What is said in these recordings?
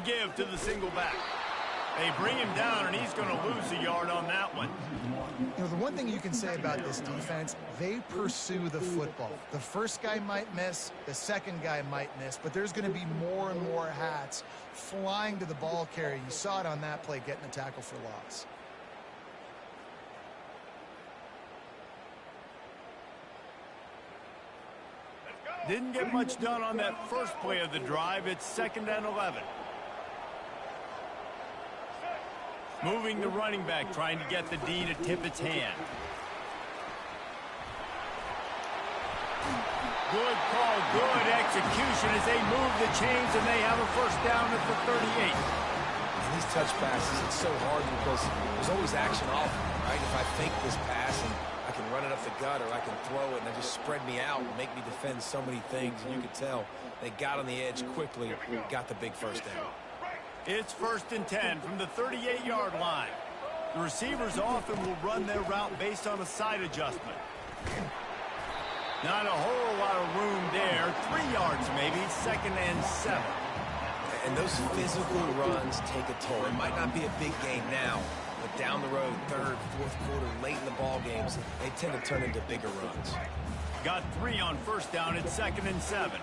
give to the single back. They bring him down, and he's going to lose a yard on that one. You know, the one thing you can say about this defense, they pursue the football. The first guy might miss, the second guy might miss, but there's going to be more and more hats flying to the ball carrier. You saw it on that play, getting a tackle for loss. Didn't get much done on that first play of the drive. It's 2nd and 11. Moving the running back, trying to get the D to tip its hand. Good call, good execution as they move the chains, and they have a first down at the 38. And these touch passes, it's so hard because there's always action off, right? If I fake this pass and I can run it up the gut, or I can throw it and they just spread me out and make me defend so many things. And you could tell they got on the edge quickly, got the big first down. It's 1st and 10 from the 38-yard line. The receivers often will run their route based on a side adjustment. Not a whole lot of room there. 3 yards maybe, 2nd and 7. And those physical runs take a toll. It might not be a big game now, but down the road, 3rd, 4th quarter, late in the ball games, they tend to turn into bigger runs. Got 3 on first down at 2nd and 7.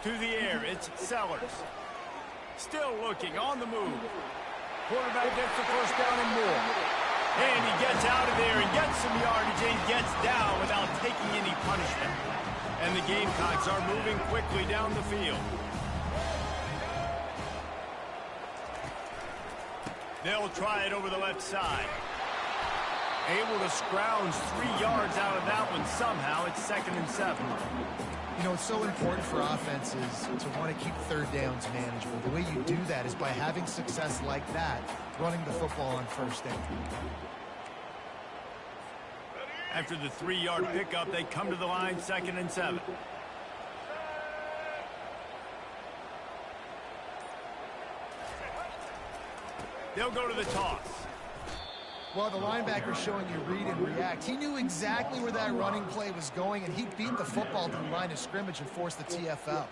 To the air, it's Sellers. Still looking, on the move. Quarterback gets the first down and more. And he gets out of there and gets some yardage and gets down without taking any punishment. And the Gamecocks are moving quickly down the field. They'll try it over the left side. Able to scrounge 3 yards out of that one somehow. It's 2nd and 7. You know, it's so important for offenses to want to keep third downs manageable. The way you do that is by having success like that, running the football on first down. After the 3-yard pickup, they come to the line, 2nd and 7. They'll go to the toss. Well, the linebacker's showing you read and react. He knew exactly where that running play was going, and he beat the football to the line of scrimmage and forced the TFL.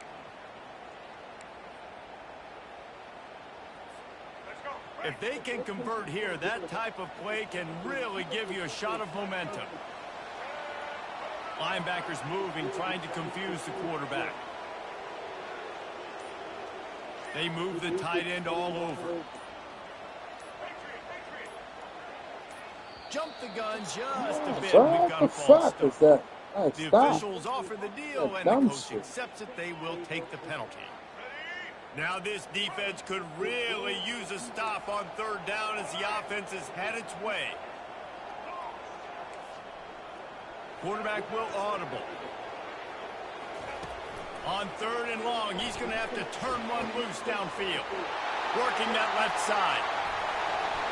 If they can convert here, that type of play can really give you a shot of momentum. Linebackers moving, trying to confuse the quarterback. They move the tight end all over. Jump the gun just a bit. We've got a false start. The officials offer the deal, and the coach accepts it. They will take the penalty. Now this defense could really use a stop on 3rd down as the offense has had its way. Quarterback will audible. On 3rd and long, he's going to have to turn one loose downfield. Working that left side.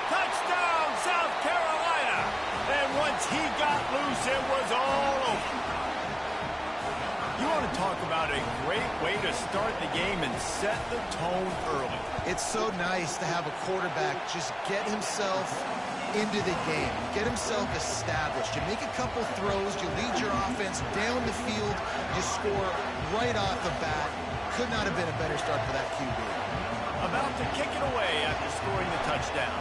Touchdown, South Carolina! And once he got loose, it was all over. You want to talk about a great way to start the game and set the tone early. It's so nice to have a quarterback just get himself into the game, get himself established. You make a couple throws, you lead your offense down the field, you score right off the bat. Could not have been a better start for that QB. About to kick it away after scoring the touchdown.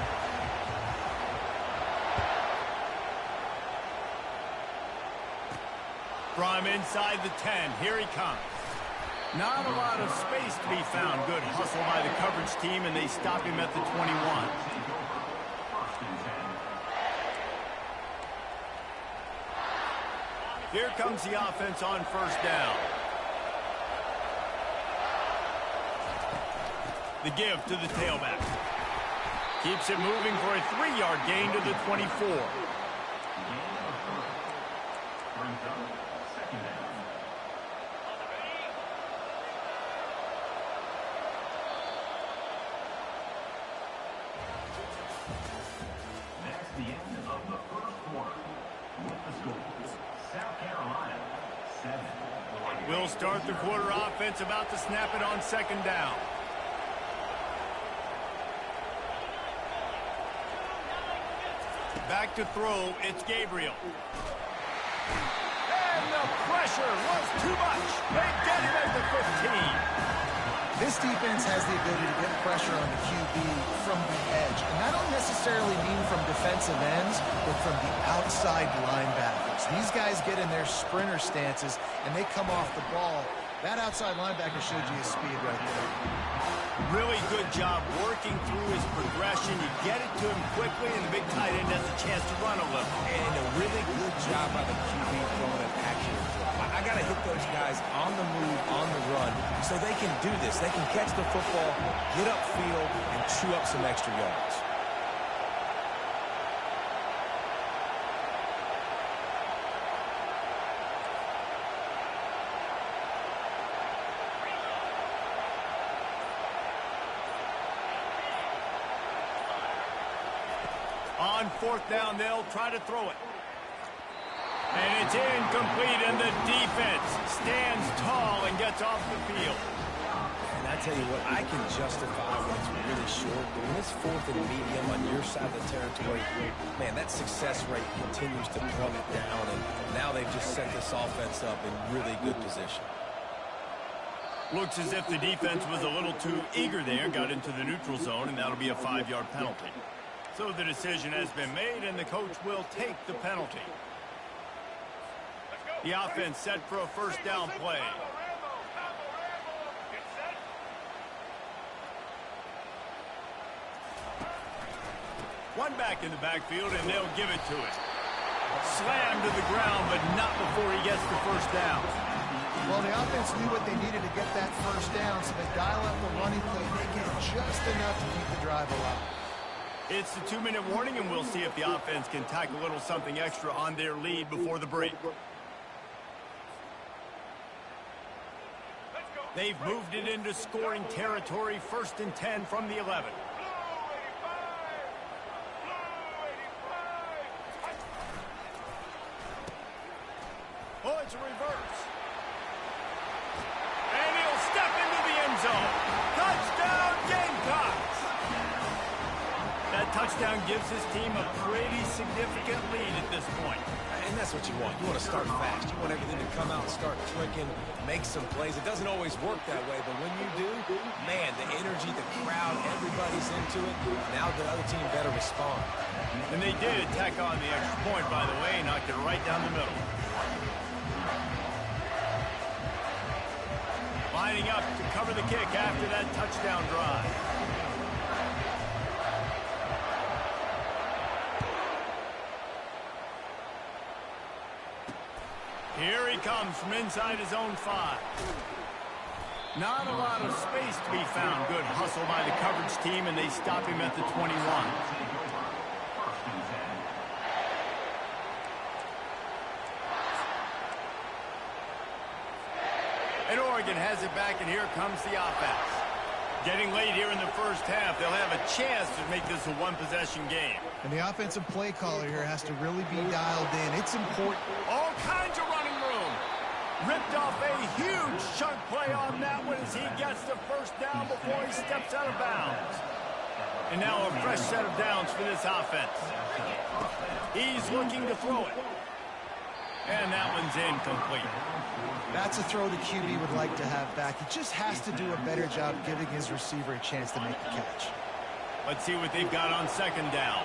From inside the 10, here he comes. Not a lot of space to be found. Good hustle by the coverage team, and they stop him at the 21. Here comes the offense on first down. The give to the tailback. Keeps it moving for a 3-yard gain to the 24. We'll start the quarter offense, about to snap it on 2nd down. Back to throw, it's Gabriel. And the pressure was too much. They get him at the 15. This defense has the ability to get pressure on the QB from the edge. And I don't necessarily mean from defensive ends, but from the outside linebackers. These guys get in their sprinter stances, and they come off the ball. That outside linebacker showed you his speed right there. Really good job working through his progression. You get it to him quickly, and the big tight end has a chance to run a little. And a really good job by the QB throwing an accurate throw. I got to hit those guys on the move, on the run, so they can do this. They can catch the football, get upfield, and chew up some extra yards. On fourth down, they'll try to throw it. And it's incomplete, and the defense stands tall and gets off the field. And I tell you what, I can justify when it's really short, but when it's fourth and medium on your side of the territory, man, that success rate continues to plummet down, and now they've just set this offense up in really good position. Looks as if the defense was a little too eager there, got into the neutral zone, and that'll be a 5-yard penalty. So the decision has been made, and the coach will take the penalty. The offense set for a first down play. One back in the backfield, and they'll give it to it. Slammed to the ground, but not before he gets the first down. Well, the offense knew what they needed to get that first down, so they dial up the running play. They get just enough to keep the drive alive. It's the 2-minute warning, and we'll see if the offense can tack a little something extra on their lead before the break. They've moved it into scoring territory, 1st and 10 from the 11. Oh, it's a reverse. And he'll step into the end zone. Touchdown, Gamecocks! That touchdown gives his team a pretty significant lead at this point. And that's what you want. You want to start fast. You want everything to come out and start clicking, make some plays. It doesn't always work that way, but when you do, man, the energy, the crowd, everybody's into it. Now the other team better respond. And they did tack on the extra point, by the way, knocked it right down the middle. Lining up to cover the kick after that touchdown drive. Here he comes from inside his own 5. Not a lot of space to be found. Good hustle by the coverage team, and they stop him at the 21. And Oregon has it back, and here comes the offense. Getting late here in the first half, they'll have a chance to make this a one-possession game. And the offensive play caller here has to really be dialed in. It's important. All kinds of running room. Ripped off a huge chunk play on that one as he gets the first down before he steps out of bounds. And now a fresh set of downs for this offense. He's looking to throw it. And that one's incomplete. That's a throw the QB would like to have back. He just has to do a better job giving his receiver a chance to make the catch. Let's see what they've got on second down.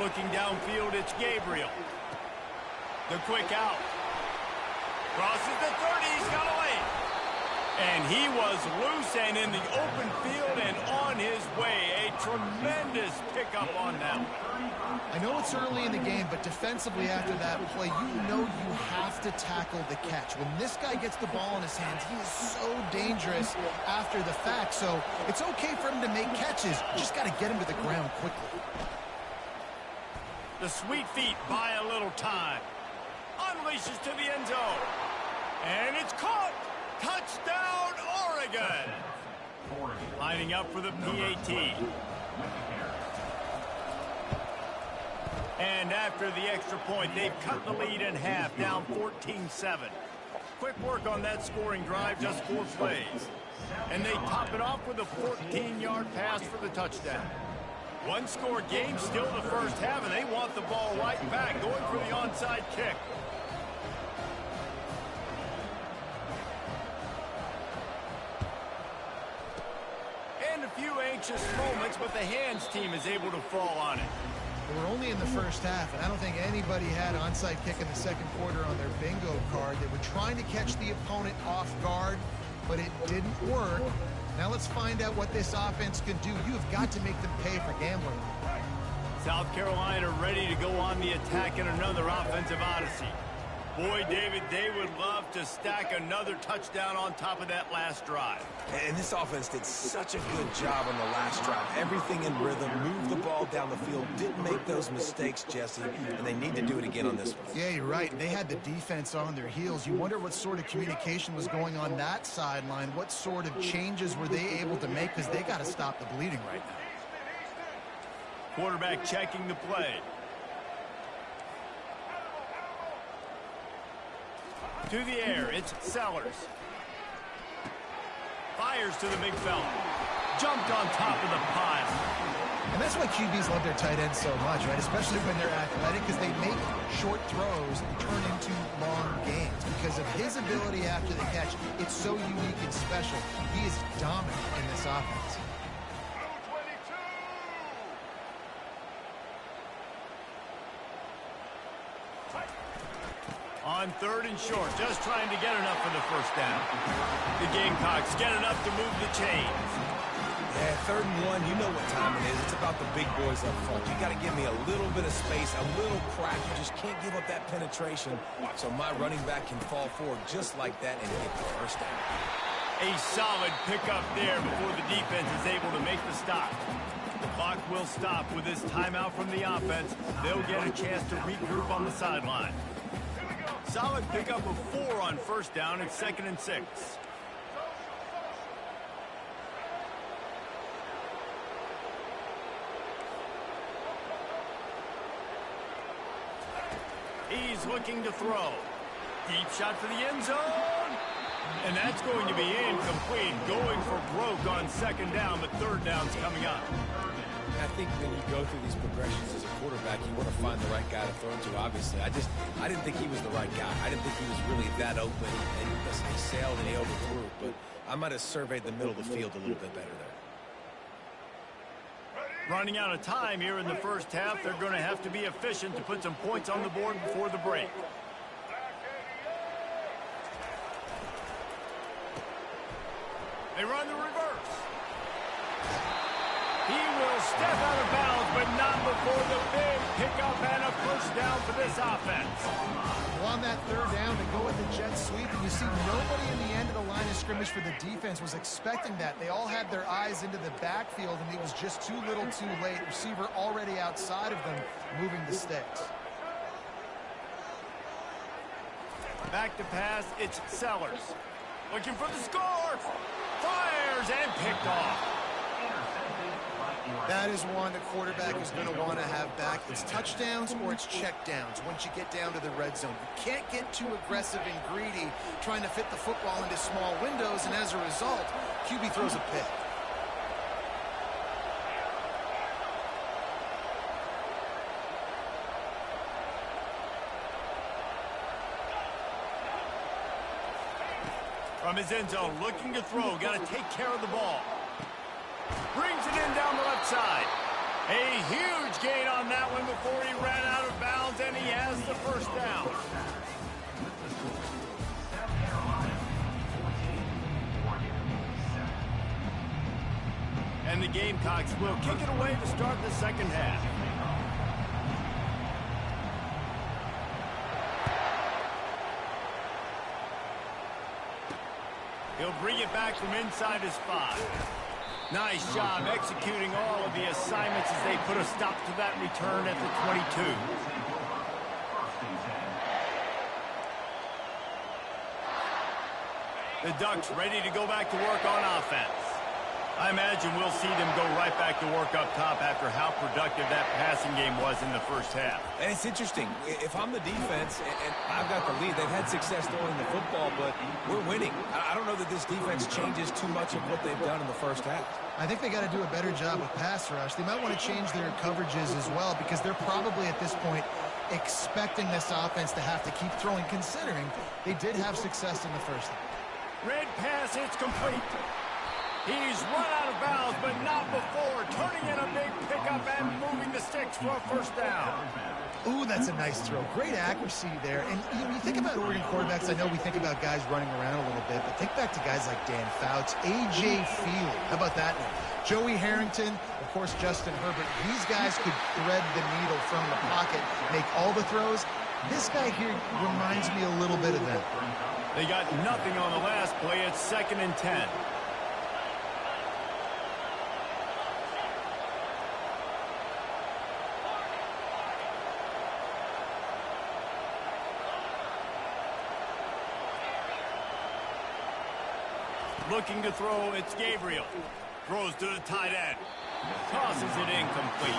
Looking downfield, it's Gabriel. The quick out. Crosses the 30, he's got a lane. And he was loose and in the open field and on his way. A tremendous pickup on that one. I know it's early in the game, but defensively after that play, you know you have to tackle the catch. When this guy gets the ball in his hands, he is so dangerous after the fact. So it's okay for him to make catches. You just got to get him to the ground quickly. The sweet feet buy a little time. Unleashes to the end zone. And it's caught. Touchdown, Oregon. Lining up for the PAT. And after the extra point, they've cut the lead in half, down 14-7. Quick work on that scoring drive, just 4 plays. And they top it off with a 14-yard pass for the touchdown. One-score game, still the first half, and they want the ball right back, going for the onside kick. And a few anxious moments, but the hands team is able to fall on it. We're only in the first half, and I don't think anybody had onside kick in the second quarter on their bingo card. They were trying to catch the opponent off guard, but it didn't work. Now let's find out what this offense can do. You've got to make them pay for gambling. South Carolina ready to go on the attack in another offensive odyssey. Boy, David, they would love to stack another touchdown on top of that last drive. And this offense did such a good job on the last drive. Everything in rhythm, moved the ball down the field, didn't make those mistakes, Jesse, and they need to do it again on this one. Yeah, you're right. They had the defense on their heels. You wonder what sort of communication was going on that sideline. What sort of changes were they able to make, because they got to stop the bleeding right now. Quarterback checking the play. To the air, it's Sellers. Fires to the big fella. Jumped on top of the pile. And that's why QBs love their tight ends so much, right? Especially when they're athletic, because they make short throws turn into long gains. Because of his ability after the catch, it's so unique and special. He is dominant in this offense. On third and short, just trying to get enough for the first down. The Gamecocks get enough to move the chains. Yeah, third and one, you know what time it is. It's about the big boys up front. You got to give me a little bit of space, a little crack. You just can't give up that penetration. So my running back can fall forward just like that and get the first down. A solid pickup there before the defense is able to make the stop. The clock will stop with this timeout from the offense. They'll get a chance to regroup on the sideline. Solid pickup of 4 on first down. It's 2nd and 6. He's looking to throw. Deep shot for the end zone. And that's going to be incomplete. Going for broke on 2nd down, but 3rd down's coming up. I think when you go through these progressions as a quarterback, you want to find the right guy to throw to, obviously. I didn't think he was the right guy. I didn't think he was really that open. And listen, he sailed and he overthrew, but I might have surveyed the middle of the field a little bit better there. Running out of time here in the first half. They're going to have to be efficient to put some points on the board before the break. They run the reverse. He will step out of bounds, but not before the big pickup and a first down for this offense. Well, on that 3rd down, they go with the jet sweep, and you see nobody in the end of the line of scrimmage for the defense was expecting that. They all had their eyes into the backfield, and it was just too little too late. Receiver already outside of them, moving the sticks. Back to pass, it's Sellers. Looking for the score. Fires and picked off. That is one the quarterback is going to want to have back. It's touchdowns or it's checkdowns once you get down to the red zone. You can't get too aggressive and greedy trying to fit the football into small windows, and as a result, QB throws a pick. From his end zone, looking to throw. Got to take care of the ball. Brings it in down the left side. A huge gain on that one before he ran out of bounds, and he has the first down. And the Gamecocks will kick it away to start the second half. He'll bring it back from inside his 5. Nice job executing all of the assignments as they put a stop to that return at the 22. The Ducks ready to go back to work on offense. I imagine we'll see them go right back to work up top after how productive that passing game was in the first half. And it's interesting. If I'm the defense and I've got the lead, they've had success throwing the football, but we're winning. I don't know that this defense changes too much of what they've done in the first half. I think they got to do a better job with pass rush. They might want to change their coverages as well because they're probably at this point expecting this offense to have to keep throwing, considering they did have success in the first half. Red pass, it's complete. He's run out of bounds, but not before turning in a big pickup and moving the sticks for a first down. Ooh, that's a nice throw. Great accuracy there. And when you think about Oregon quarterbacks, I know we think about guys running around a little bit, but think back to guys like Dan Fouts, A.J. Feely. How about that name? Joey Harrington, of course, Justin Herbert. These guys could thread the needle from the pocket, make all the throws. This guy here reminds me a little bit of them. They got nothing on the last play. It's 2nd and 10. Looking to throw, it's Gabriel. Throws to the tight end. Tosses it incomplete.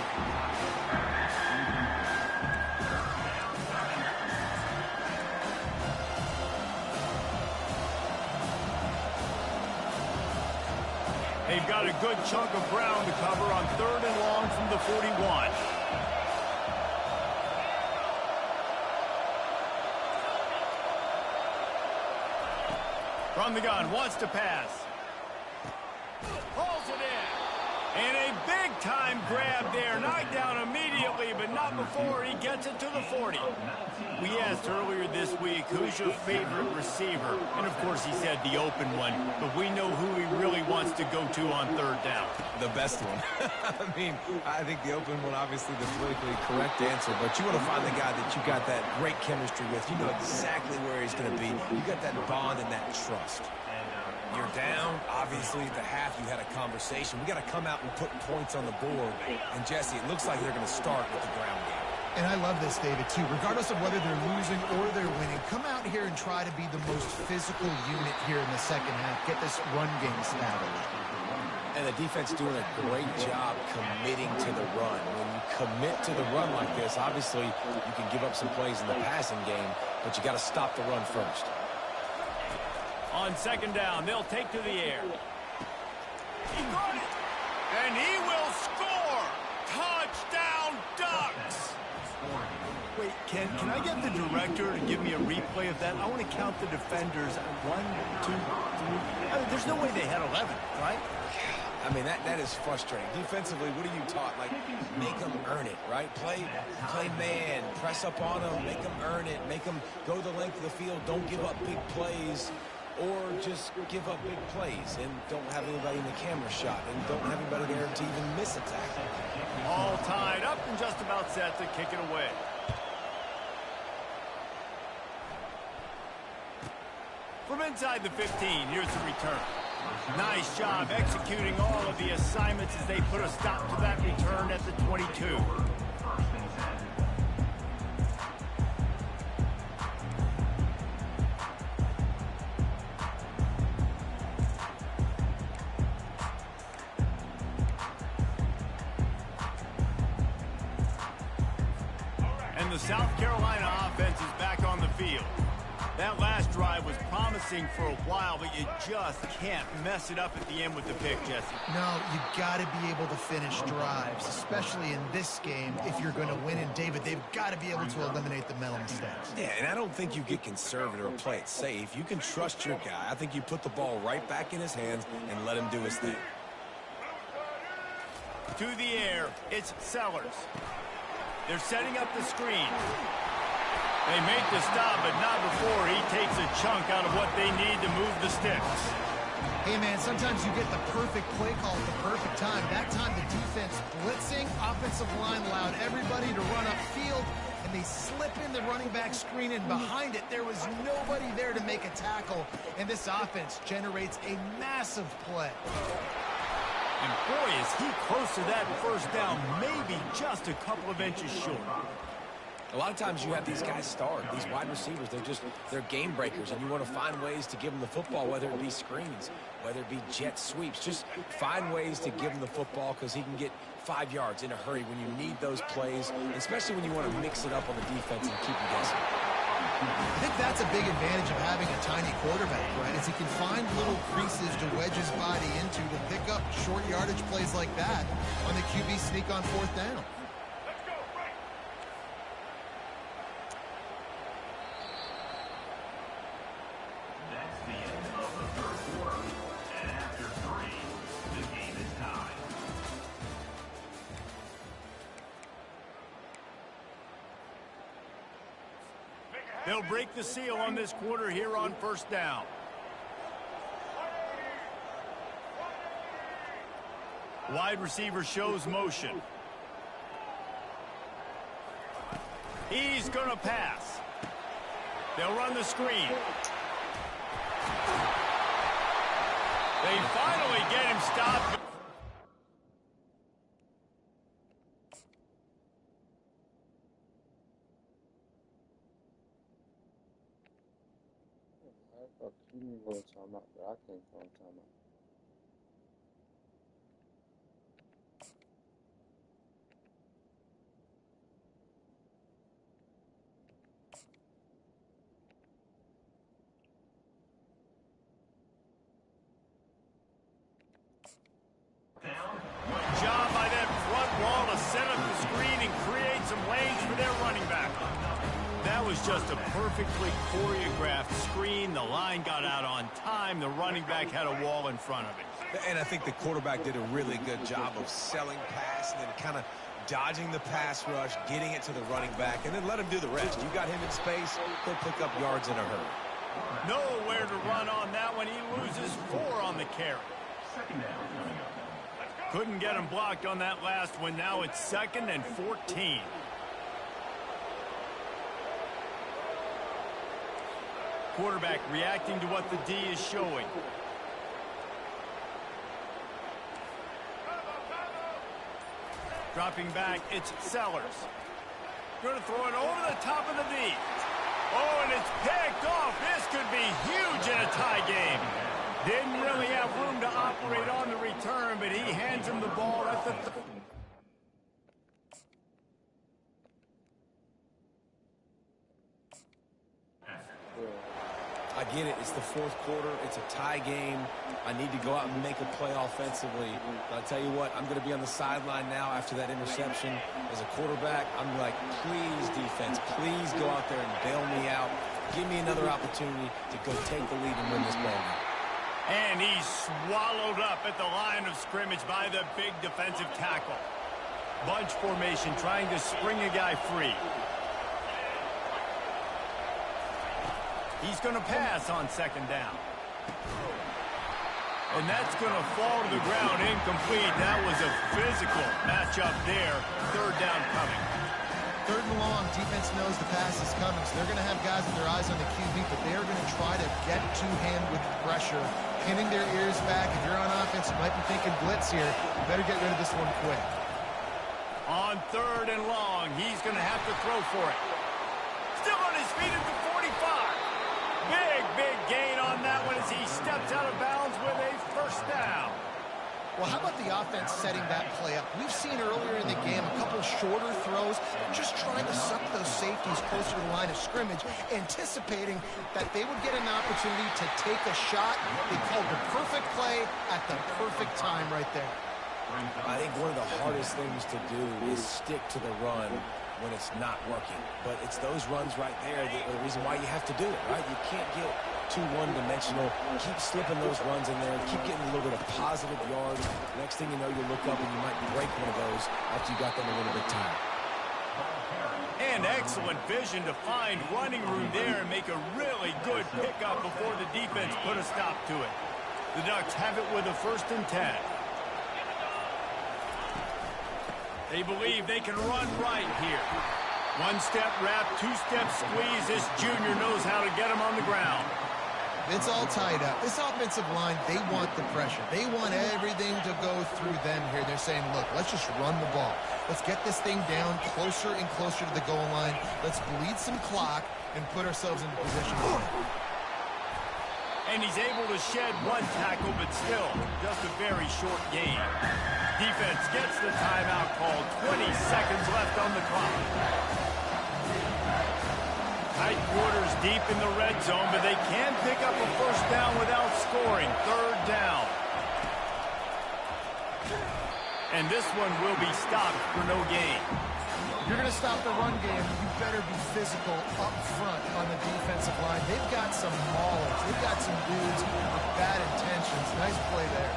They've got a good chunk of ground to cover on 3rd and long from the 41. From the gun, wants to pass. Pulls it in. And a big-time grab there. Knocked down immediately, but not before he gets it to the 40. We asked earlier this week, who's your favorite receiver? And, of course, he said the open one. But we know who he really wants to go to on 3rd down. The best one. I think the open one, obviously the politically correct answer, but you want to find the guy that you got that great chemistry with. You know exactly where he's going to be. You got that bond and that trust. You're down. Obviously, at the half, you had a conversation. We got to come out and put points on the board. And, Jesse, it looks like they're going to start with the ground game. And I love this, David, too. Regardless of whether they're losing or they're winning, come out here and try to be the most physical unit here in the second half. Get this run game established. And the defense doing a great job committing to the run. When you commit to the run like this, obviously, you can give up some plays in the passing game, but you got to stop the run first. On 2nd down, they'll take to the air. He got it. And he will score. Touchdown, Ducks. Wait, can I get the director to give me a replay of that? I want to count the defenders. 1, 2, 3. I mean, there's no way they had 11, right? I mean, that is frustrating. Defensively, what are you taught? Like, make them earn it, right? Play man, press up on them, make them earn it, make them go the length of the field, don't give up big plays. Or just give up big plays and don't have anybody in the camera shot and don't have anybody there to even miss a tackle. All tied up and just about set to kick it away. From inside the 15, here's the return. Nice job executing all of the assignments as they put a stop to that return at the 22. And the South Carolina offense is back on the field. That last drive was promising for a while, but you just can't mess it up at the end with the pick, Jesse. No, you got to be able to finish drives, especially in this game if you're going to win. And, David, they've got to be able to eliminate the mental mistakes. Yeah, and I don't think you get conservative or play it safe. You can trust your guy. I think you put the ball right back in his hands and let him do his thing. To the air, it's Sellers. They're setting up the screen. They make the stop, but not before he takes a chunk out of what they need to move the sticks. Hey, man, sometimes you get the perfect play call at the perfect time. That time the defense blitzing, offensive line allowed everybody to run upfield, and they slip in the running back screen, and behind it there was nobody there to make a tackle, and this offense generates a massive play. And boy, is he close to that first down, maybe just a couple of inches short. A lot of times you have these guys start, these wide receivers, they're game breakers, and you want to find ways to give them the football, whether it be screens, whether it be jet sweeps. Just find ways to give him the football because he can get 5 yards in a hurry when you need those plays, especially when you want to mix it up on the defense and keep them guessing. I think that's a big advantage of having a tiny quarterback, right? Is he can find little creases to wedge his body into to pick up short yardage plays like that on the QB sneak on 4th down. They'll break the seal on this quarter here on 1st down. Wide receiver shows motion. He's going to pass. They'll run the screen. They finally get him stopped. You can go timeout, but I can't go timeout. Good job by that front wall to set up the screen and create some lanes for their running back. That was just a perfectly choreographed screen. The line got out on time. The running back had a wall in front of it. And I think the quarterback did a really good job of selling pass and then kind of dodging the pass rush, getting it to the running back, and then let him do the rest. You got him in space, he'll pick up yards in a hurry. Nowhere to run on that one. He loses 4 on the carry. Couldn't get him blocked on that last one. Now it's 2nd and 14. Quarterback reacting to what the D is showing. Dropping back, it's Sellers. Going to throw it over the top of the D. Oh, and it's picked off. This could be huge in a tie game. Didn't really have room to operate on the return, but he hands him the ball at the... I get it. It's the 4th quarter. It's a tie game. I need to go out and make a play offensively. But I'll tell you what, I'm going to be on the sideline now after that interception. As a quarterback, I'm like, please, defense, please go out there and bail me out. Give me another opportunity to go take the lead and win this ball game. And he's swallowed up at the line of scrimmage by the big defensive tackle. Bunch formation trying to spring a guy free. He's going to pass on 2nd down. And that's going to fall to the ground incomplete. That was a physical matchup there. 3rd down coming. 3rd and long, defense knows the pass is coming, so they're going to have guys with their eyes on the QB, but they're going to try to get to him with pressure, pinning their ears back. If you're on offense, you might be thinking blitz here. You better get rid of this one quick. On 3rd and long, he's going to have to throw for it. Still on his feet at the 45. Big gain on that one as he steps out of bounds with a 1st down. Well, how about the offense setting that play up? We've seen earlier in the game a couple shorter throws, just trying to suck those safeties closer to the line of scrimmage, anticipating that they would get an opportunity to take a shot. They called the perfect play at the perfect time right there. I think one of the hardest things to do is stick to the run when it's not working. But it's those runs right there that are the reason why you have to do it, right? You can't get too one-dimensional. Keep slipping those runs in there. Keep getting a little bit of positive yards. Next thing you know, you look up and you might break one of those after you got them a little bit tired. And excellent vision to find running room there and make a really good pickup before the defense put a stop to it. The Ducks have it with a 1st and 10. They believe they can run right here. 1-step wrap, 2-step squeeze. This junior knows how to get him on the ground. It's all tied up. This offensive line, they want the pressure. They want everything to go through them here. They're saying, look, let's just run the ball. Let's get this thing down closer and closer to the goal line. Let's bleed some clock and put ourselves into position to win. And he's able to shed one tackle, but still, just a very short gain. Defense gets the timeout called. 20 seconds left on the clock. Tight quarters deep in the red zone, but they can pick up a first down without scoring. Third down. And this one will be stopped for no gain. If you're going to stop the run game, you better be physical up front on the defensive line. They've got some maulers. They've got some dudes with bad intentions. Nice play there.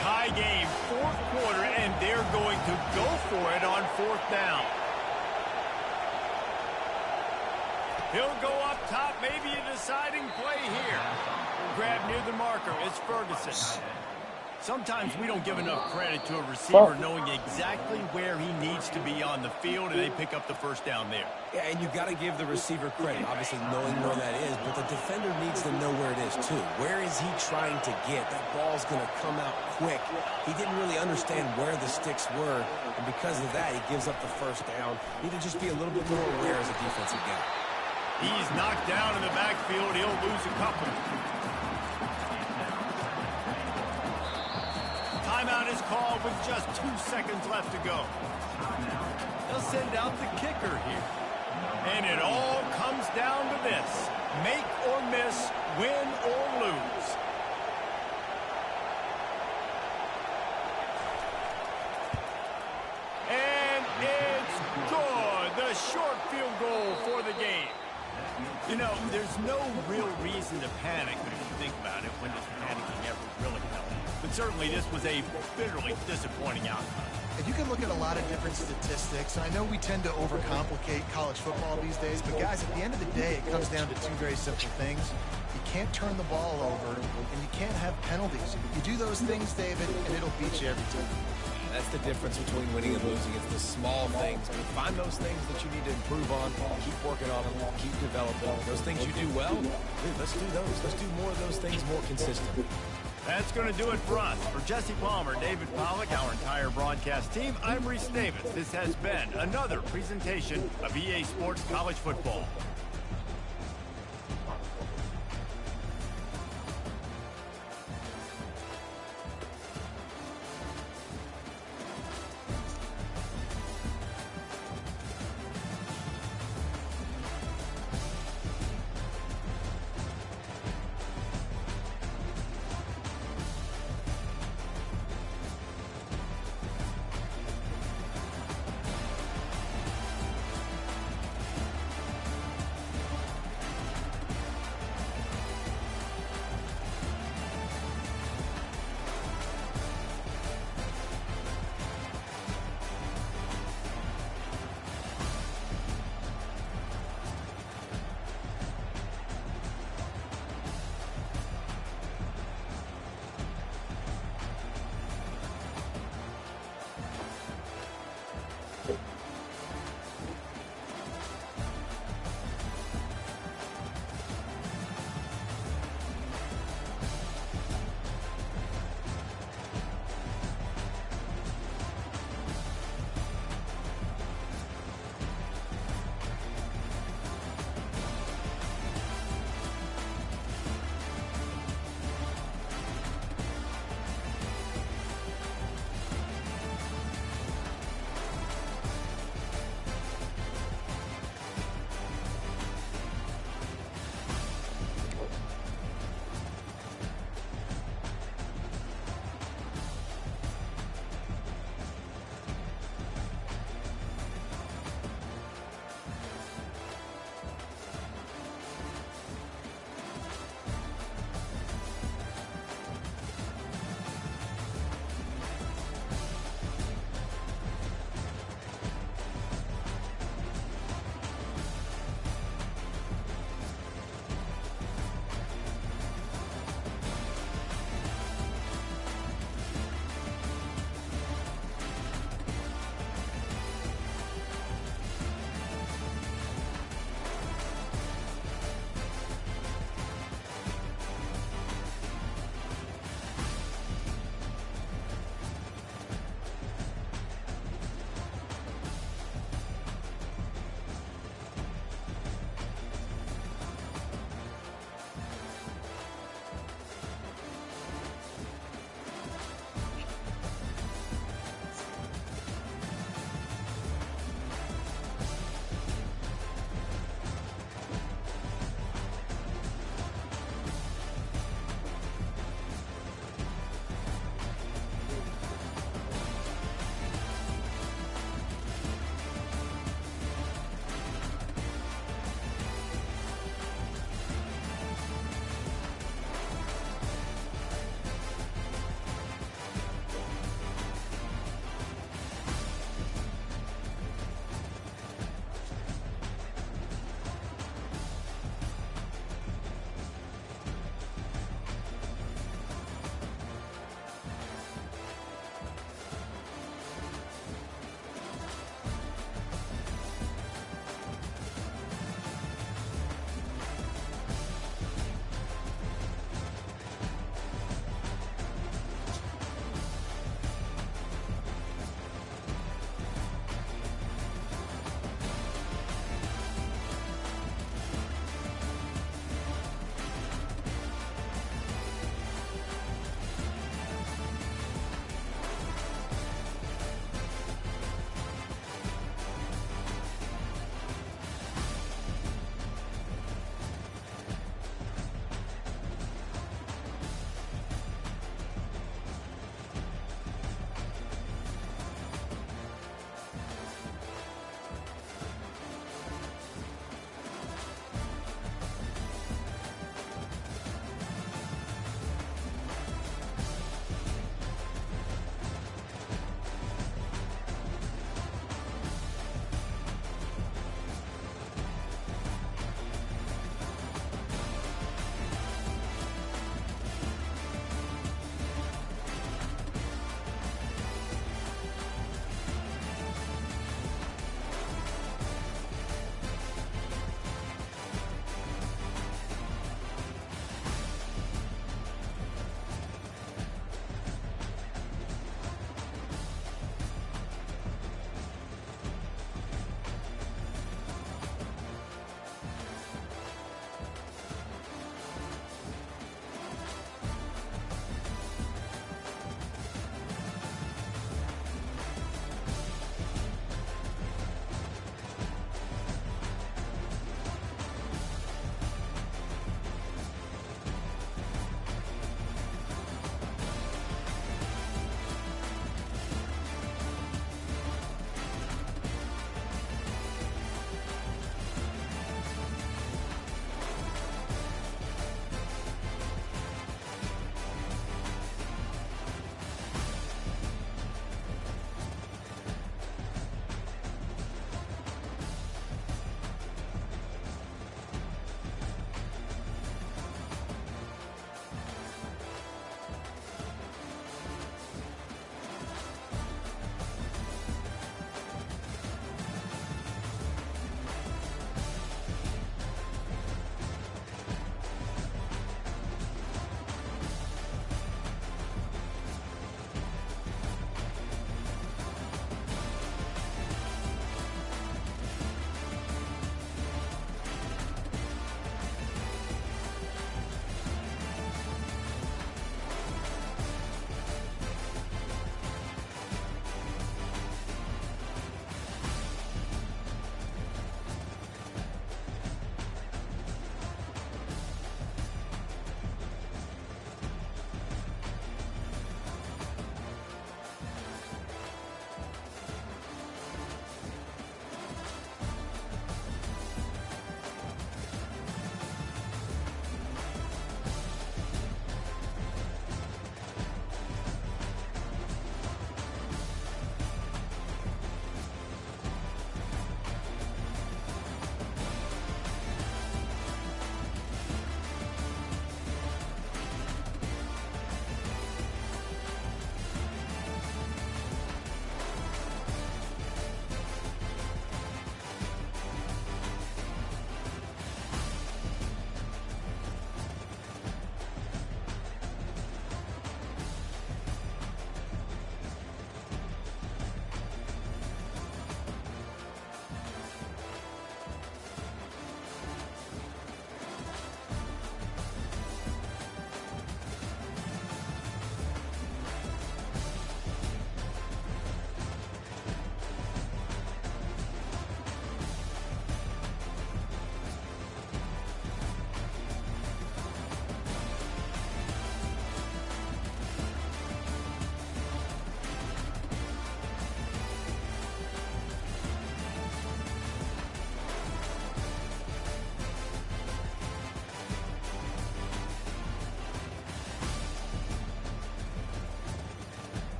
High game, fourth quarter, and they're going to go for it on fourth down. He'll go up top, maybe a deciding play here. Grab near the marker, it's Ferguson. Sometimes we don't give enough credit to a receiver knowing exactly where he needs to be on the field, and they pick up the first down there. Yeah, and you've got to give the receiver credit, obviously knowing where that is, but the defender needs to know where it is too. Where is he trying to get? That ball's going to come out quick. He didn't really understand where the sticks were, and because of that, he gives up the first down. Need to just be a little bit more aware as a defensive guy. He's knocked down in the backfield. He'll lose a couple. Timeout is called with just 2 seconds left to go. They'll send out the kicker here. And it all comes down to this. Make or miss, win or lose. And it's good. The short field goal for the game. You know, there's no real reason to panic, but if you think about it, when does panicking ever really help? But certainly this was a bitterly disappointing outcome. And you can look at a lot of different statistics, and I know we tend to overcomplicate college football these days, but guys, at the end of the day, it comes down to two very simple things. You can't turn the ball over, and you can't have penalties. You do those things, David, and it'll beat you every time. That's the difference between winning and losing. It's the small things. But find those things that you need to improve on. Keep working on them. Keep developing. Those things you do well, dude, let's do those. Let's do more of those things more consistently. That's going to do it for us. For Jesse Palmer, David Pollack, our entire broadcast team, I'm Reese Davis. This has been another presentation of EA Sports College Football.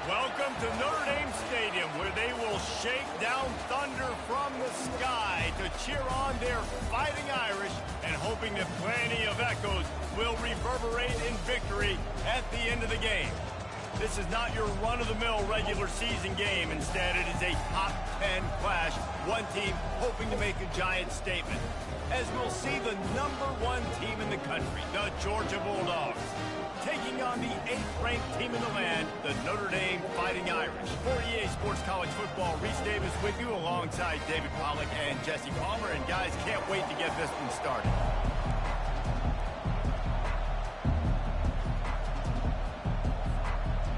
Welcome to Notre Dame Stadium, where they will shake down thunder from the sky to cheer on their Fighting Irish, and hoping that plenty of echoes will reverberate in victory at the end of the game. This is not your run-of-the-mill regular season game. Instead, it is a top 10 clash, one team hoping to make a giant statement, as we'll see the #1 team in the country, the Georgia Bulldogs, taking on the 8th-ranked team in the land, the Notre Dame Fighting Irish. For EA Sports College Football, Reese Davis with you alongside David Pollack and Jesse Palmer. And guys, can't wait to get this one started.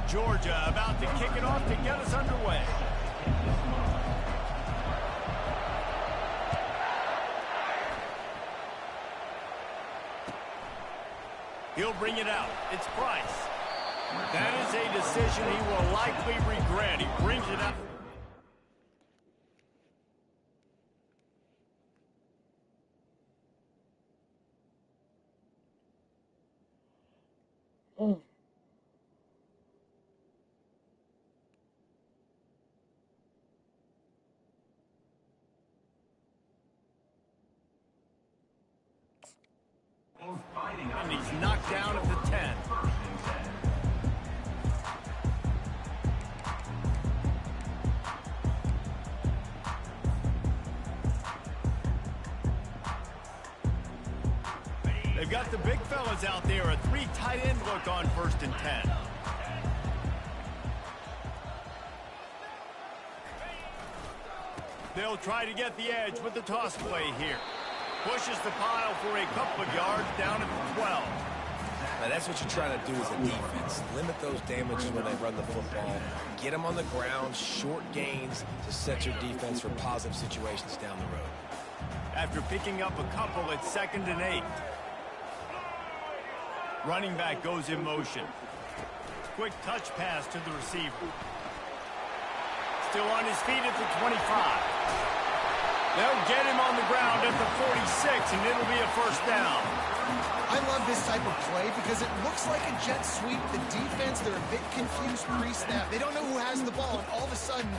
Georgia about to kick it off to get us underway. He'll bring it out. It's Price. That is a decision he will likely regret. He brings it up. And he's knocked down at the 10. They've got the big fellas out there. A 3 tight end look on 1st and 10. They'll try to get the edge with the toss play here. Pushes the pile for a couple of yards down at the 12. Now that's what you're trying to do as a defense. Limit those damages when they run the football. Get them on the ground, short gains to set your defense for positive situations down the road. After picking up a couple, it's 2nd and 8. Running back goes in motion. Quick touch pass to the receiver. Still on his feet at the 25. They'll get him on the ground at the 46, and it'll be a 1st down. I love this type of play because it looks like a jet sweep. The defense, they're a bit confused pre-snap. They don't know who has the ball, and all of a sudden,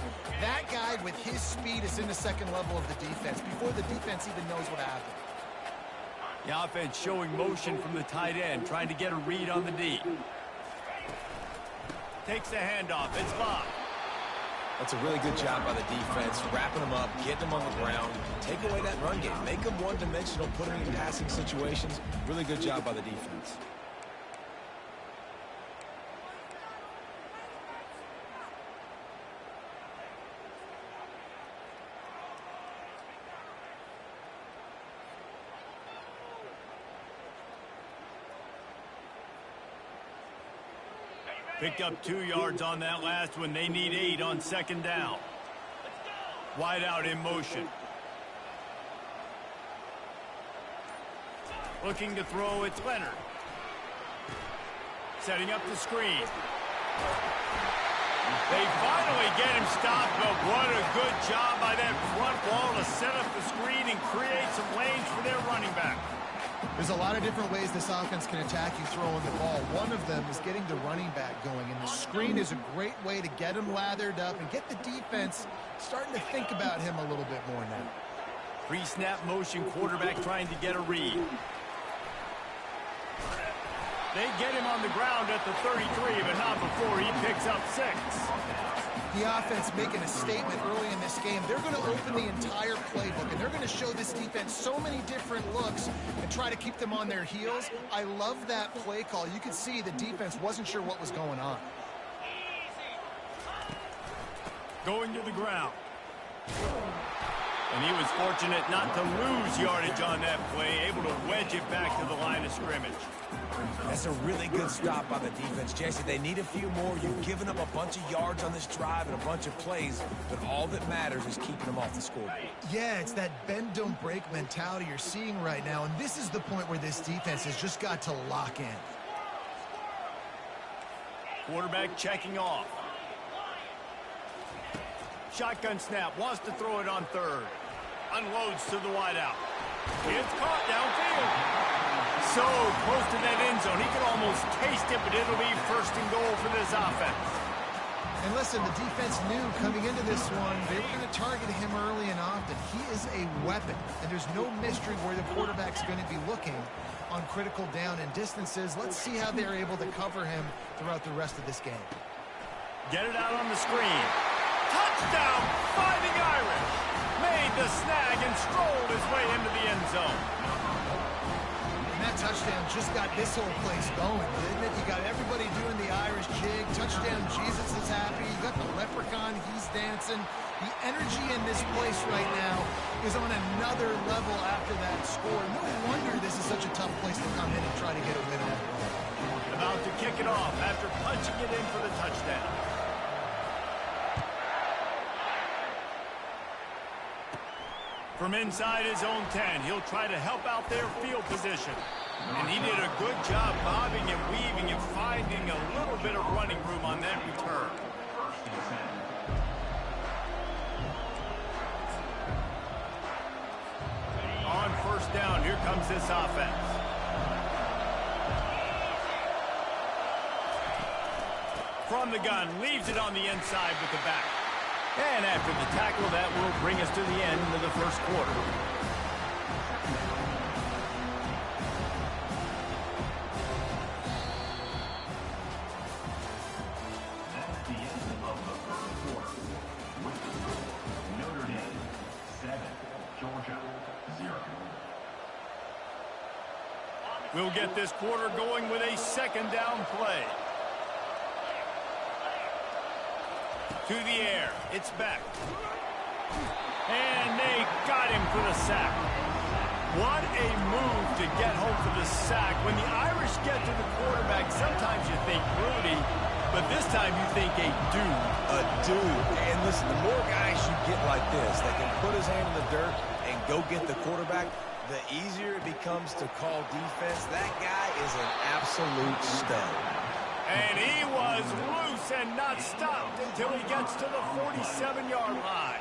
that guy with his speed is in the 2nd level of the defense before the defense even knows what happened. The offense showing motion from the tight end, trying to get a read on the D. Takes the handoff. It's Bob. That's a really good job by the defense, wrapping them up, getting them on the ground, take away that run game, make them one-dimensional, put them in passing situations. Really good job by the defense. Picked up 2 yards on that last one. They need 8 on 2nd down. Wide out in motion. Looking to throw, it's Leonard. Setting up the screen. They finally get him stopped, but what a good job by that front wall to set up the screen and create some lanes for their running back. There's a lot of different ways this offense can attack you throwing the ball. One of them is getting the running back going, and the screen is a great way to get him lathered up and get the defense starting to think about him a little bit more now. Pre-snap motion, quarterback trying to get a read. They get him on the ground at the 33, but not before he picks up 6. The offense making a statement early in this game. They're going to open the entire playbook, and they're going to show this defense so many different looks and try to keep them on their heels. I love that play call. You could see the defense wasn't sure what was going on. Going to the ground. And he was fortunate not to lose yardage on that play, able to wedge it back to the line of scrimmage. That's a really good stop by the defense, Jesse. They need a few more. You've given up a bunch of yards on this drive and a bunch of plays, but all that matters is keeping them off the scoreboard. Yeah, it's that bend, don't break mentality you're seeing right now, and this is the point where this defense has just got to lock in. Quarterback checking off. Shotgun snap, wants to throw it on third. Unloads to the wideout. It's caught downfield. So close to that end zone. He could almost taste it, but it'll be 1st and goal for this offense. And listen, the defense knew coming into this one, they were going to target him early and often. He is a weapon, and there's no mystery where the quarterback's going to be looking on critical down and distances. Let's see how they're able to cover him throughout the rest of this game. Get it out on the screen. Touchdown, Fighting Irish. Made the snag and strolled his way into the end zone. And that touchdown just got this whole place going, didn't it? You got everybody doing the Irish jig. Touchdown, Jesus is happy. You got the leprechaun, he's dancing. The energy in this place right now is on another level after that score. No wonder this is such a tough place to come in and try to get a win on. About to kick it off after punching it in for the touchdown. From inside his own 10, he'll try to help out their field position. And he did a good job bobbing and weaving and finding a little bit of running room on that return. On 1st down, here comes this offense. From the gun, leaves it on the inside with the back. And after the tackle, that will bring us to the end of the 1st quarter. That's the end of the 1st quarter. Notre Dame 7, Georgia 0. We'll get this quarter going with a 2nd down play. To the air. It's back. And they got him for the sack. What a move to get home for the sack. When the Irish get to the quarterback, sometimes you think Rudy, but this time you think a dude. A dude. And listen, the more guys you get like this that can put his hand in the dirt and go get the quarterback, the easier it becomes to call defense. That guy is an absolute stud. And he was loose and not stopped until he gets to the 47-yard line.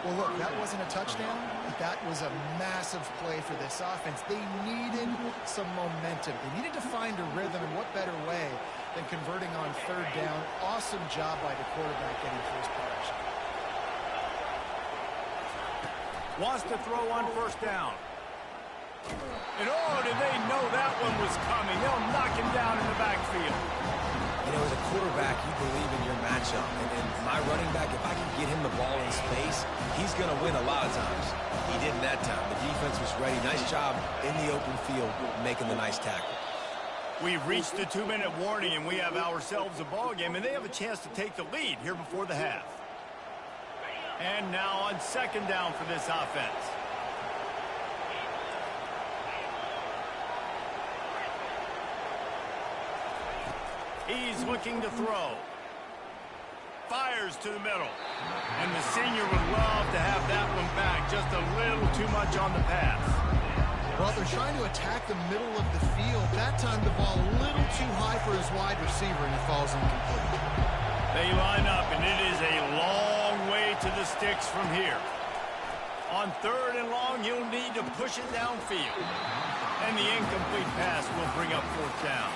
Well, look, that wasn't a touchdown, but that was a massive play for this offense. They needed some momentum. They needed to find a rhythm, and what better way than converting on 3rd down. Awesome job by the quarterback getting first pass. Wants to throw on 1st down. And oh, did they know that one was coming. They'll knock him down in the backfield. You know, as a quarterback, you believe in your matchup. And my running back, if I can get him the ball in space, he's going to win a lot of times. He didn't that time. The defense was ready. Nice job in the open field making the nice tackle. We've reached the 2-minute warning, and we have ourselves a ball game, and they have a chance to take the lead here before the half. And now on 2nd down for this offense. He's looking to throw. Fires to the middle. And the senior would love to have that one back. Just a little too much on the pass. Well, they're trying to attack the middle of the field. That time the ball a little too high for his wide receiver, and it falls incomplete. They line up, and it is a long way to the sticks from here. On 3rd and long, he'll need to push it downfield. And the incomplete pass will bring up 4th down.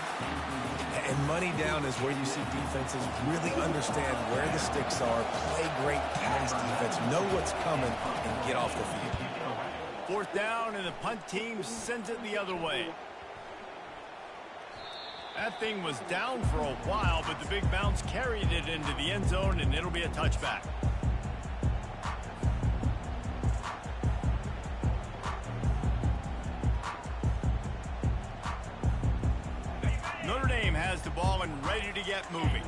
And money down is where you see defenses really understand where the sticks are, play great pass defense, know what's coming, and get off the field. 4th down, and the punt team sends it the other way. That thing was down for a while, but the big bounce carried it into the end zone, and it'll be a touchback. Notre Dame has the ball and ready to get moving.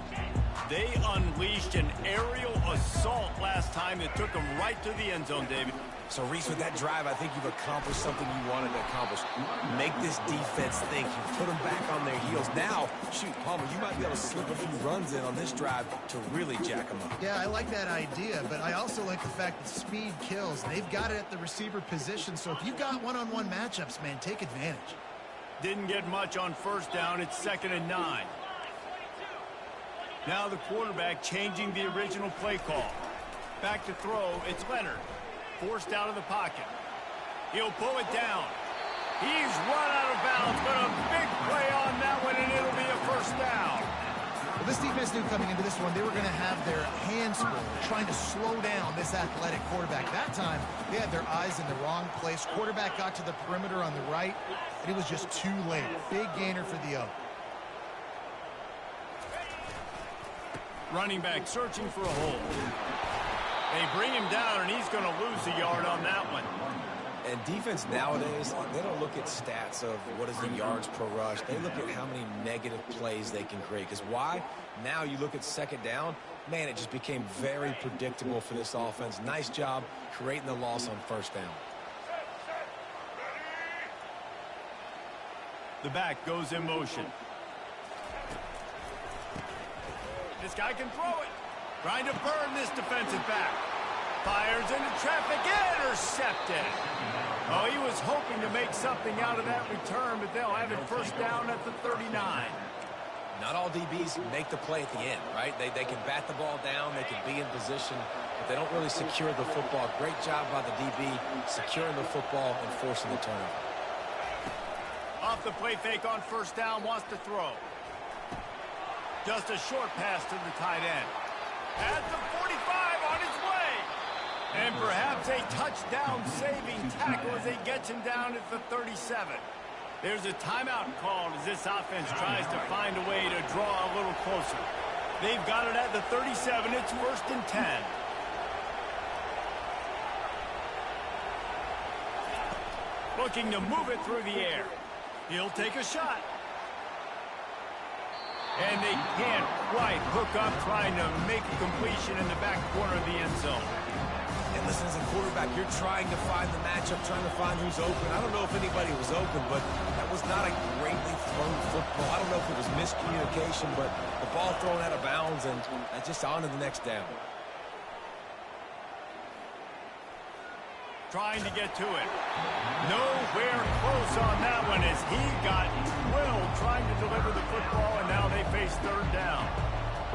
They unleashed an aerial assault last time that took them right to the end zone, David. So, Reese, with that drive, I think you've accomplished something you wanted to accomplish. Make this defense think. You put them back on their heels. Now, shoot, Palmer, you might be able to slip a few runs in on this drive to really jack them up. Yeah, I like that idea, but I also like the fact that speed kills. They've got it at the receiver position, so if you've got one-on-one matchups, man, take advantage. Didn't get much on first down. It's 2nd and 9. Now the quarterback changing the original play call. Back to throw, it's Leonard. Forced out of the pocket. He'll pull it down. He's run out of bounds, but a big play on that one, and it'll be a first down. Well, this defense knew coming into this one they were going to have their hands full trying to slow down this athletic quarterback. That time, they had their eyes in the wrong place. Quarterback got to the perimeter on the right, and it was just too late. Big gainer for the O. Running back searching for a hole. They bring him down, and he's going to lose a yard on that one. And defense nowadays, they don't look at stats of what is the yards per rush. They look at how many negative plays they can create. Because why? Now you look at 2nd down, man, it just became very predictable for this offense. Nice job creating the loss on 1st down. The back goes in motion. This guy can throw it. Trying to burn this defensive back. Fires into traffic. Intercepted. Oh, he was hoping to make something out of that return, but they'll have it first down at the 39. Not all DBs make the play at the end, right? They can bat the ball down. They can be in position, but they don't really secure the football. Great job by the DB securing the football and forcing the turnover. Off the play fake on first down, wants to throw. Just a short pass to the tight end. At the 45 on his way. And perhaps a touchdown-saving tackle as he gets him down at the 37. There's a timeout called as this offense tries to find a way to draw a little closer. They've got it at the 37. It's 1st and 10. Looking to move it through the air. He'll take a shot. And they can't quite hook up trying to make a completion in the back corner of the end zone. And listen, as a quarterback, you're trying to find the matchup, trying to find who's open. I don't know if anybody was open, but that was not a greatly thrown football. I don't know if it was miscommunication, but the ball thrown out of bounds and just on to the next down. Trying to get to it. Nowhere close on that one as he got drilled trying to deliver the football, and now they face 3rd down.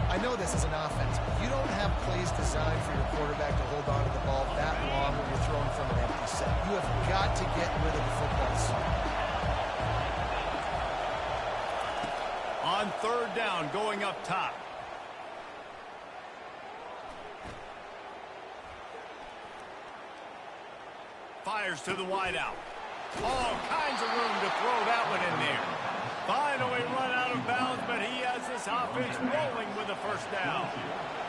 I know this is an offense, but you don't have plays designed for your quarterback to hold on to the ball that long when you're throwing from an empty set. You have got to get rid of the football soon. On 3rd down, going up top. Fires to the wideout. All kinds of room to throw that one in there. Finally run out of bounds, but he has this offense rolling with a first down.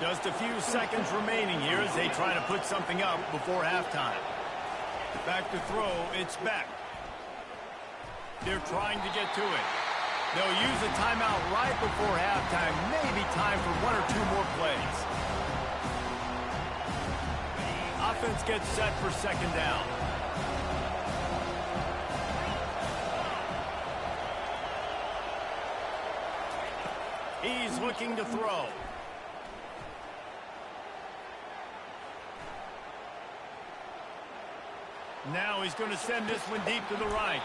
Just a few seconds remaining here as they try to put something up before halftime. Back to throw, it's Beck. They're trying to get to it. They'll use a timeout right before halftime. Maybe time for 1 or 2 more plays. Offense gets set for 2nd down. He's looking to throw. Now he's going to send this one deep to the right.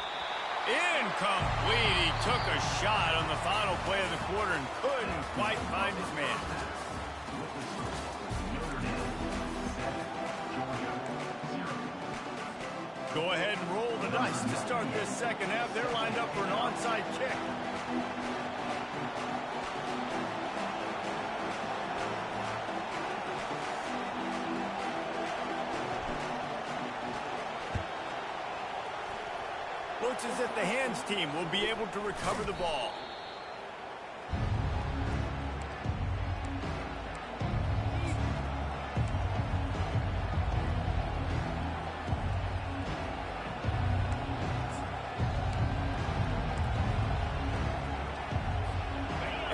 Incomplete. He took a shot on the final play of the quarter and couldn't quite find his man. Go ahead and roll the dice to start this 2nd half. They're lined up for an onside kick. Looks as if the hands team will be able to recover the ball.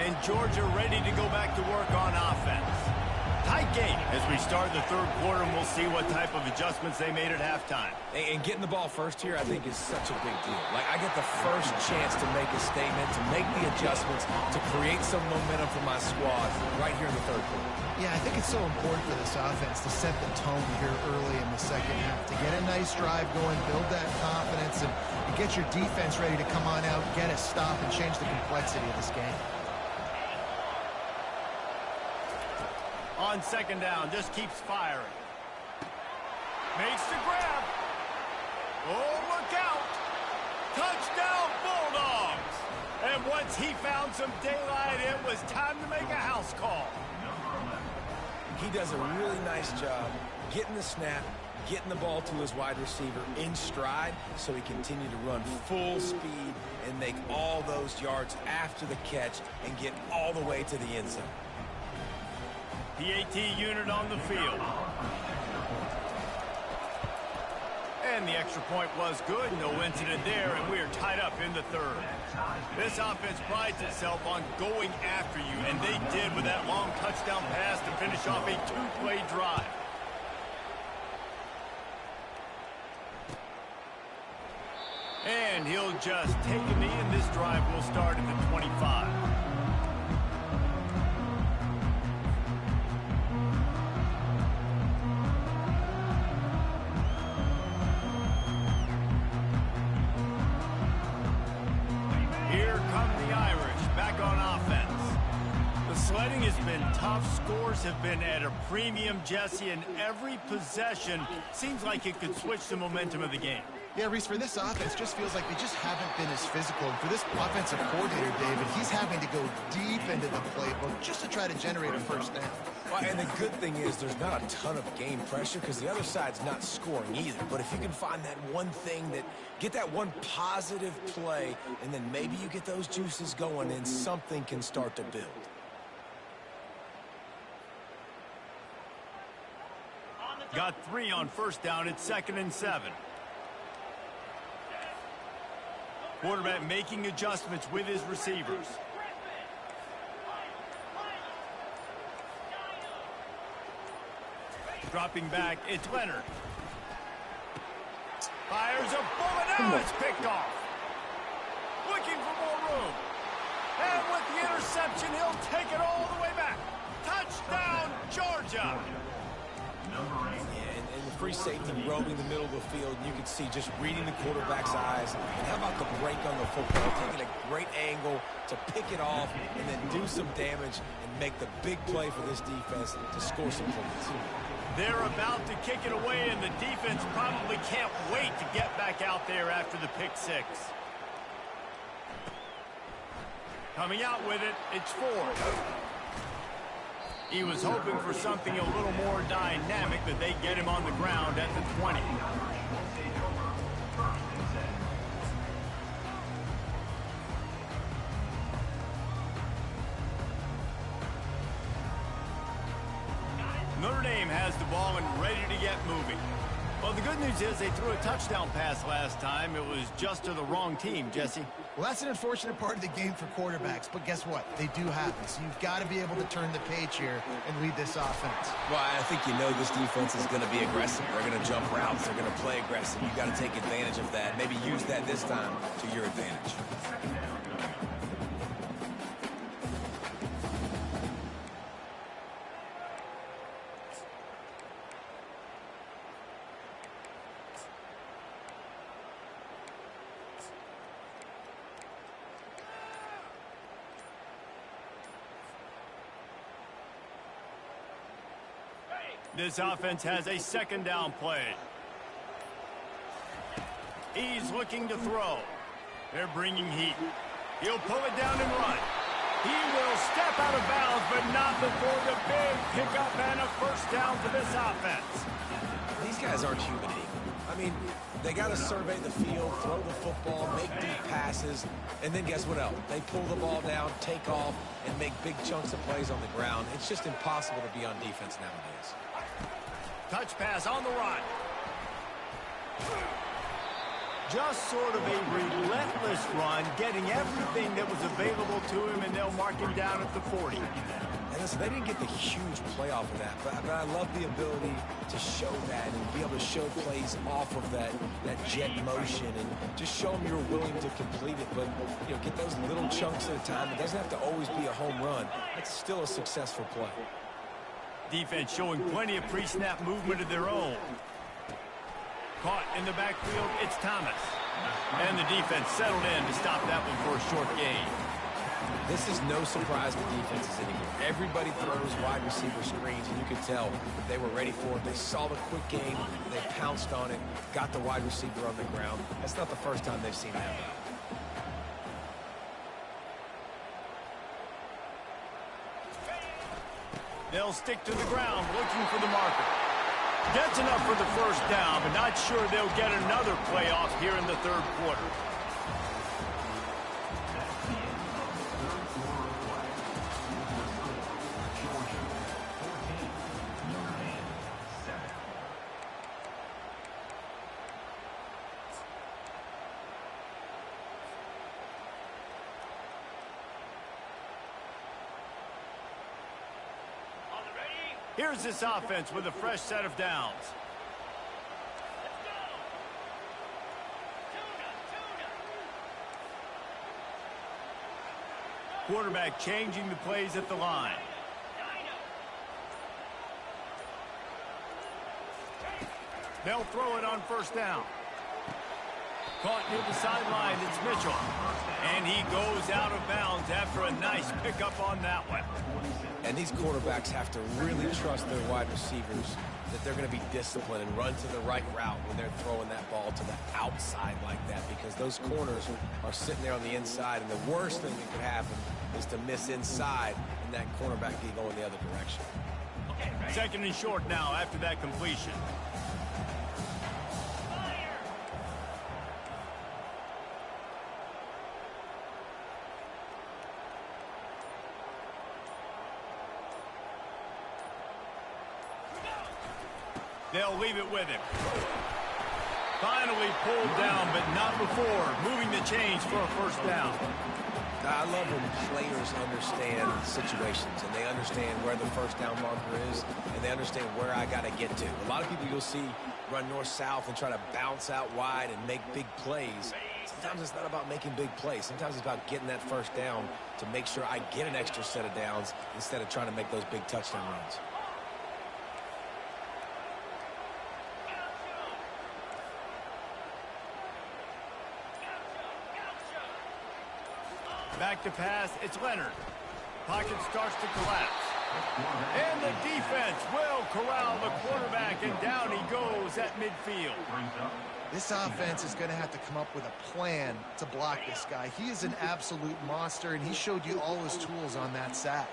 and Georgia ready to go back to work on offense. Tight game as we start the third quarter, and we'll see what type of adjustments they made at halftime. And getting the ball first here, I think, is such a big deal. Like, I get the first chance to make a statement, to make the adjustments, to create some momentum for my squad right here in the third quarter. Yeah, I think it's so important for this offense to set the tone here early in the second half, to get a nice drive going, build that confidence, and get your defense ready to come on out, get a stop, and change the complexity of this game. On second down, just keeps firing. Makes the grab. Oh, look out. Touchdown, Bulldogs. And once he found some daylight, it was time to make a house call. He does a really nice job getting the snap, getting the ball to his wide receiver in stride so he continued to run full speed and make all those yards after the catch and get all the way to the end zone. PAT unit on the field. And the extra point was good. No incident there, and we are tied up in the third. This offense prides itself on going after you, and they did with that long touchdown pass to finish off a two-play drive. And he'll just take a knee, and this drive will start at the 25. Sledding has been tough. Scores have been at a premium, Jesse, and every possession seems like it could switch the momentum of the game. Yeah, Reese, for this offense, just feels like they just haven't been as physical. And for this offensive coordinator, David, he's having to go deep into the playbook just to try to generate a first down. Well, and the good thing is there's not a ton of game pressure because the other side's not scoring either. But if you can find that one thing, get that one positive play, and then maybe you get those juices going and something can start to build. Got 3 on first down. It's 2nd and 7. Quarterback making adjustments with his receivers. Dropping back, it's Leonard. Fires a bullet. Now it's picked off. Looking for more room. And with the interception, he'll take it all the way back. Touchdown, Georgia. And the free safety roaming the middle of the field, you can see just reading the quarterback's eyes. And how about the break on the football? Taking a great angle to pick it off and then do some damage and make the big play for this defense to score some points. They're about to kick it away, and the defense probably can't wait to get back out there after the pick six. Coming out with it, it's Ford. He was hoping for something a little more dynamic, that they get him on the ground at the 20. Notre Dame has the ball and ready to get moving. Well, the good news is they threw a touchdown pass last time. It was just to the wrong team, Jesse. Well, that's an unfortunate part of the game for quarterbacks, but guess what? They do happen, so you've got to be able to turn the page here and lead this offense. Well, I think you know this defense is going to be aggressive. They're going to jump routes. They're going to play aggressive. You've got to take advantage of that. Maybe use that this time to your advantage. This offense has a second down play. He's looking to throw. They're bringing heat. He'll pull it down and run. He will step out of bounds, but not before the big pickup and a first down for this offense. These guys aren't human equal. I mean, they got to survey the field, throw the football, make deep passes, and then guess what else? They pull the ball down, take off, and make big chunks of plays on the ground. It's just impossible to be on defense nowadays. Touch pass on the run. Just sort of a relentless run, getting everything that was available to him, and they'll mark him down at the 40. And listen, they didn't get the huge play off of that, but I love the ability to show that and be able to show plays off of that jet motion and just show them you're willing to complete it, but get those little chunks at a time. It doesn't have to always be a home run. It's still a successful play. Defense showing plenty of pre-snap movement of their own. Caught in the backfield, it's Thomas. And the defense settled in to stop that one for a short gain. This is no surprise to defenses anymore. Everybody throws wide receiver screens, and you could tell that they were ready for it. They saw the quick game, they pounced on it, got the wide receiver on the ground. That's not the first time they've seen that. They'll stick to the ground, looking for the marker. Gets enough for the first down, but not sure they'll get another playoff here in the third quarter. Here's this offense with a fresh set of downs. Quarterback changing the plays at the line. They'll throw it on first down. Caught near the sideline, it's Mitchell. And he goes out of bounds after a nice pickup on that one. And these quarterbacks have to really trust their wide receivers that they're going to be disciplined and run to the right route when they're throwing that ball to the outside like that, because those corners are sitting there on the inside, and the worst thing that could happen is to miss inside and that cornerback be going the other direction. Second and short now after that completion. They'll leave it with him. Finally pulled down, but not before moving the chains for a first down. I love when players understand situations and they understand where the first down marker is and they understand where I got to get to. A lot of people you'll see run north-south and try to bounce out wide and make big plays. Sometimes it's not about making big plays. Sometimes it's about getting that first down to make sure I get an extra set of downs instead of trying to make those big touchdown runs. Back to pass, it's Leonard. Pocket starts to collapse. And the defense will corral the quarterback, and down he goes at midfield. This offense is going to have to come up with a plan to block this guy. He is an absolute monster, and he showed you all his tools on that sack.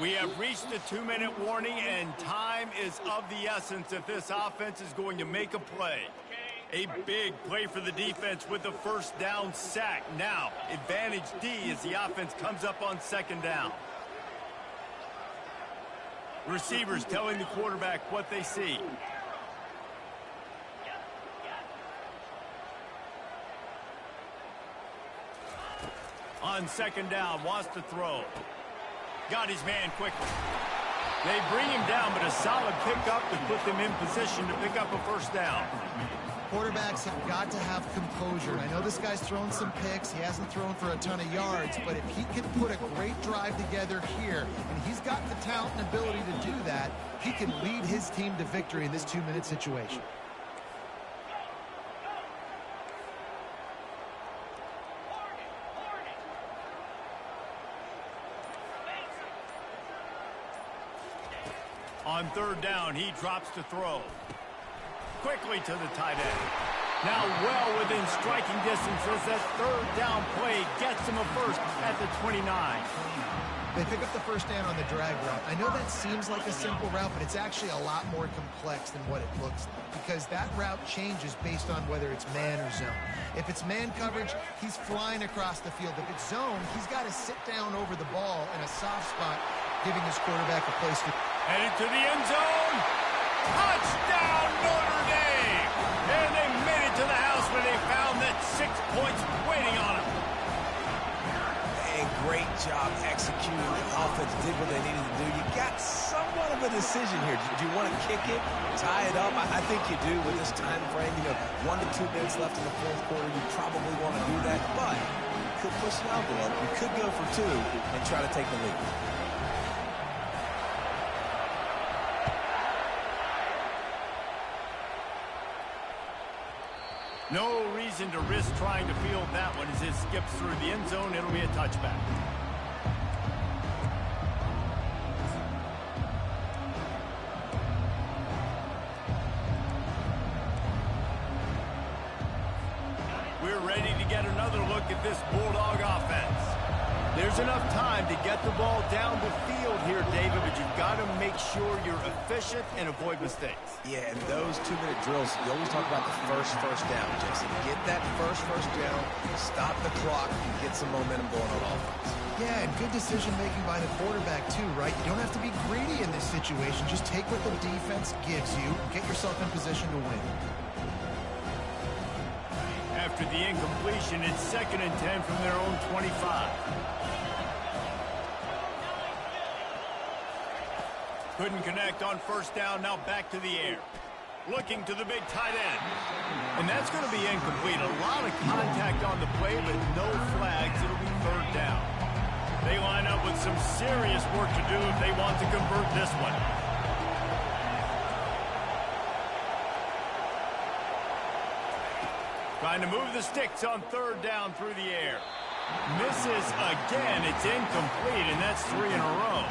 We have reached the 2-minute warning, and time is of the essence if this offense is going to make a play. A big play for the defense with the first down sack. Now, advantage D as the offense comes up on second down. Receivers telling the quarterback what they see. On second down, wants to throw. Got his man quickly. They bring him down, but a solid pickup to put them in position to pick up a first down. Quarterbacks have got to have composure. I know this guy's thrown some picks. He hasn't thrown for a ton of yards, but if he can put a great drive together here, and he's got the talent and ability to do that, he can lead his team to victory in this 2-minute situation. On third down, he drops to throw. Quickly to the tight end. Now well within striking distance as that third down play gets him a first at the 29. They pick up the first down on the drag route. I know that seems like a simple route, but it's actually a lot more complex than what it looks like because that route changes based on whether it's man or zone. If it's man coverage, he's flying across the field. If it's zone, he's got to sit down over the ball in a soft spot, giving his quarterback a place to... Headed to the end zone. Touchdown, Notre Dame! And they made it to the house where they found that 6 points waiting on them. Great job executing. The offense did what they needed to do. You got somewhat of a decision here. Do you want to kick it, tie it up? I think you do with this time frame. 1 to 2 minutes left in the fourth quarter. You probably want to do that, but you could push the envelope. You could go for 2 and try to take the lead. No reason to risk trying to field that one as it skips through the end zone. It'll be a touchback. We're ready to get another look at this Bulldog offense. There's enough time to get the ball down the field here, David, but you've got to make sure you're efficient and avoid mistakes. Yeah, and those 2-minute drills, you always talk about the first down, Jason. Get that first down, stop the clock, and get some momentum going on offense. Yeah, and good decision-making by the quarterback, too, right? You don't have to be greedy in this situation. Just take what the defense gives you and get yourself in position to win. After the incompletion, it's 2nd and 10 from their own 25. Couldn't connect on first down, now back to the air. Looking to the big tight end. And that's going to be incomplete. A lot of contact on the play, but no flags. It'll be 3rd down. They line up with some serious work to do if they want to convert this one. Trying to move the sticks on 3rd down through the air. Misses again. It's incomplete, and that's 3 in a row.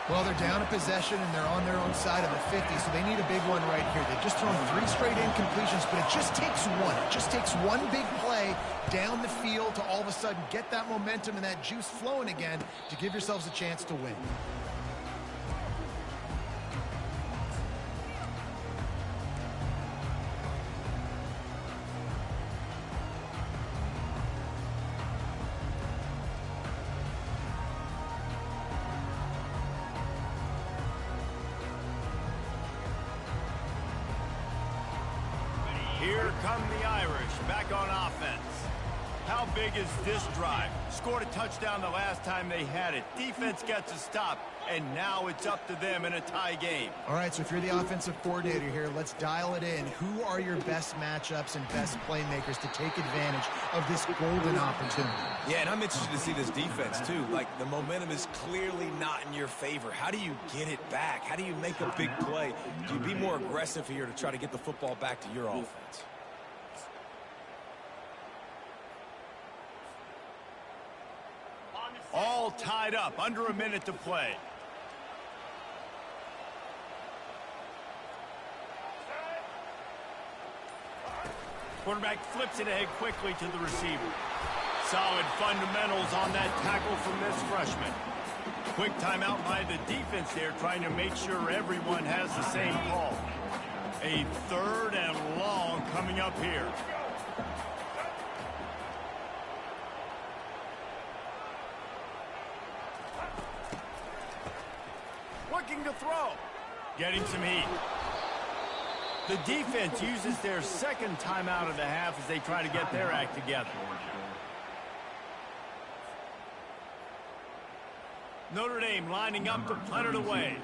Well, they're down a possession, and they're on their own side of the 50, so they need a big one right here. They've just thrown 3 straight incompletions, but it just takes one. It just takes one big play down the field to all of a sudden get that momentum and that juice flowing again to give yourselves a chance to win. Here come the Irish back on offense. How big is this drive? Scored a touchdown the last time they had it. Defense gets a stop, and now it's up to them in a tie game. All right, so if you're the offensive coordinator here, let's dial it in. Who are your best matchups and best playmakers to take advantage of this golden opportunity? Yeah, and I'm interested to see this defense, too. Like, the momentum is clearly not in your favor. How do you get it back? How do you make a big play? Do you be more aggressive here to try to get the football back to your offense? All tied up, under a minute to play. Quarterback flips it ahead quickly to the receiver. Solid fundamentals on that tackle from this freshman. Quick timeout by the defense there, trying to make sure everyone has the same call. A 3rd and long coming up here. Looking to throw. Getting some heat. The defense uses their 2nd timeout of the half as they try to get their act together. Notre Dame lining up to punt it away.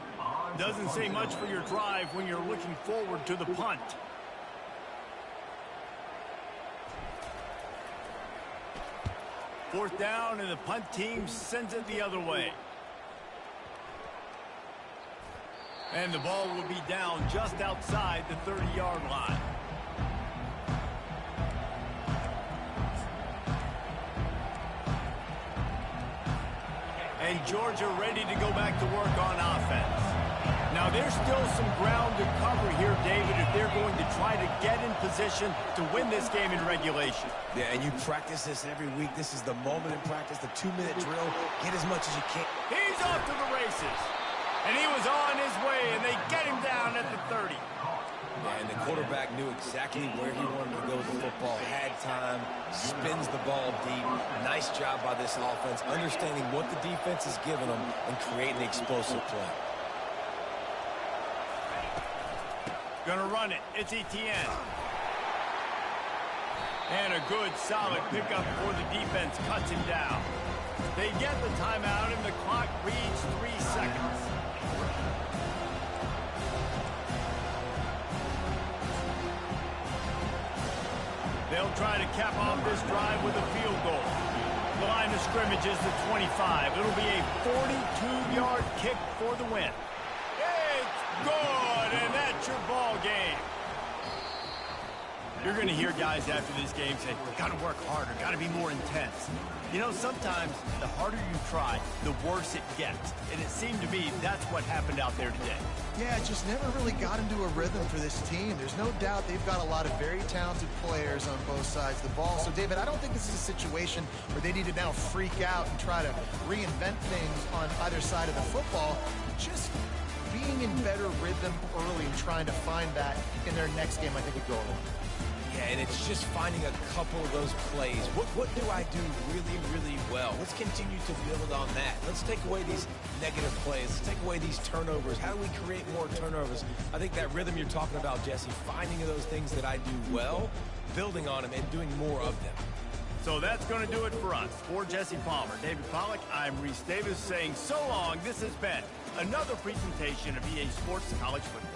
Doesn't say much for your drive when you're looking forward to the punt. Fourth down, and the punt team sends it the other way. And the ball will be down just outside the 30-yard line. And Georgia ready to go back to work on offense. Now, there's still some ground to cover here, David, if they're going to try to get in position to win this game in regulation. Yeah, and you practice this every week. This is the moment in practice, the 2-minute drill. Get as much as you can. He's off to the races. And he was on his way, and they get him down at the 30. Yeah, and the quarterback knew exactly where he wanted to go with the football. Had time, spins the ball deep. Nice job by this offense, understanding what the defense is giving them and creating the explosive play. Gonna run it. It's Etienne. And a good, solid pickup before the defense cuts him down. They get the timeout, and the clock reads 3 seconds. They'll try to cap off this drive with a field goal. The line of scrimmage is the 25. It'll be a 42-yard kick for the win. It's good, and that's your ball game. You're going to hear guys after this game say, got to work harder, got to be more intense. You know, sometimes the harder you try, the worse it gets. And it seemed to me that's what happened out there today. Yeah, it just never really got into a rhythm for this team. There's no doubt they've got a lot of very talented players on both sides of the ball. So, David, I don't think this is a situation where they need to now freak out and try to reinvent things on either side of the football. Just being in better rhythm early and trying to find that in their next game, I think would go a long way. Yeah, and it's just finding a couple of those plays. What do I do really, really well? Let's continue to build on that. Let's take away these negative plays. Let's take away these turnovers. How do we create more turnovers? I think that rhythm you're talking about, Jesse, finding those things that I do well, building on them, and doing more of them. So that's going to do it for us. For Jesse Palmer, David Pollack, I'm Reese Davis saying so long. This has been another presentation of EA Sports College Football.